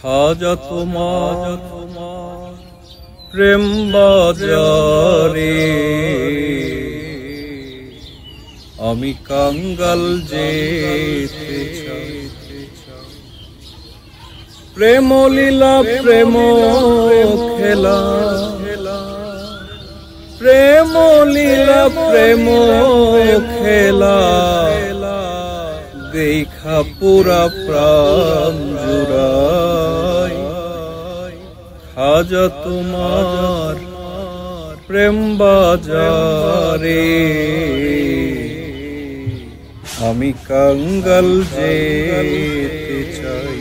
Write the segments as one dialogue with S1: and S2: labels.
S1: খাজা তোমার প্রেম বাজারে আমি কাঙ্গাল যেতে চাই। প্রেম লীলা প্রেম খেলা, প্রেম লীলা প্রেম খেলা দেখা পুরা প্রাণ জুড়াই। খাজা তোমার প্রেম বাজারে আমি কাঙ্গাল যেতে চাই।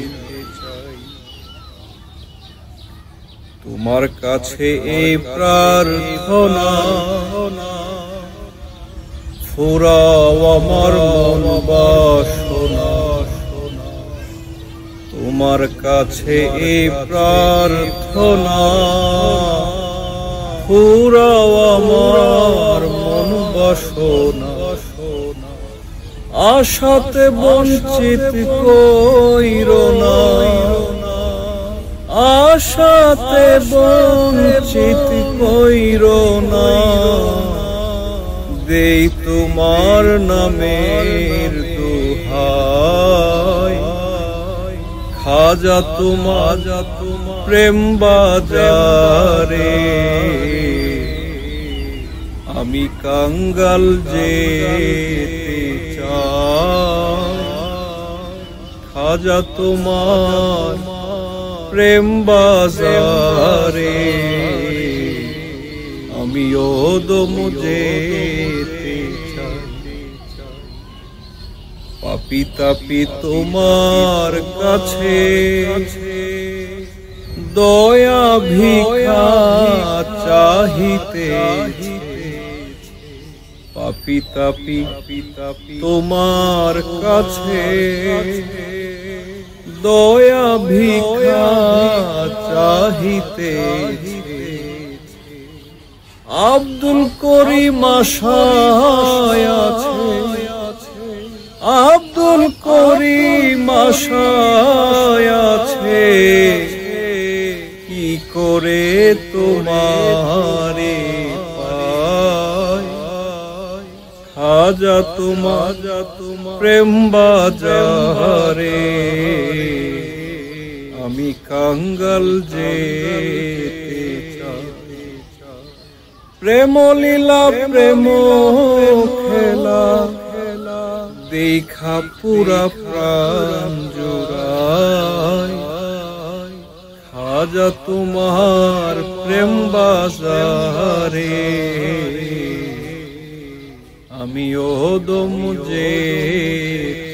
S1: তোমার কাছে এই প্রার্থনা, ফুরাও আমার মন বাসনা। তোমার কাছে এই প্রার্থনা, ফুরাও আমার মন বাসনা। আশাতে বঞ্চিত কইরো না, আশাতে বঞ্চিত কইরো না। দেই তোমার নামের দোহাই। খাজা তোমার প্রেম বাজারে আমি কাঙ্গাল যেতে চাই। খাজা তোমার প্রেম বাজারে আমি ওদম যেতে চাই। পাপী তাপী তোমার কাছে দয়া ভিক্ষা চাহিতে। পাপী তাপী তোমার কাছে দয়া ভিক্ষা চাহিতে। আব্দুল করিম আশায় আছে, আব্দুল করিম আশায় আছে। কি করে তোমারে পাই। খাজা তোমার প্রেম বাজারে আমি কাঙ্গাল যেতে চাই। প্রেম লীলা প্রেম খেলা দেখা পুরা প্রাণ জোড়াই। খাজা তোমার প্রেম বাজারে আমি ওদম যেতে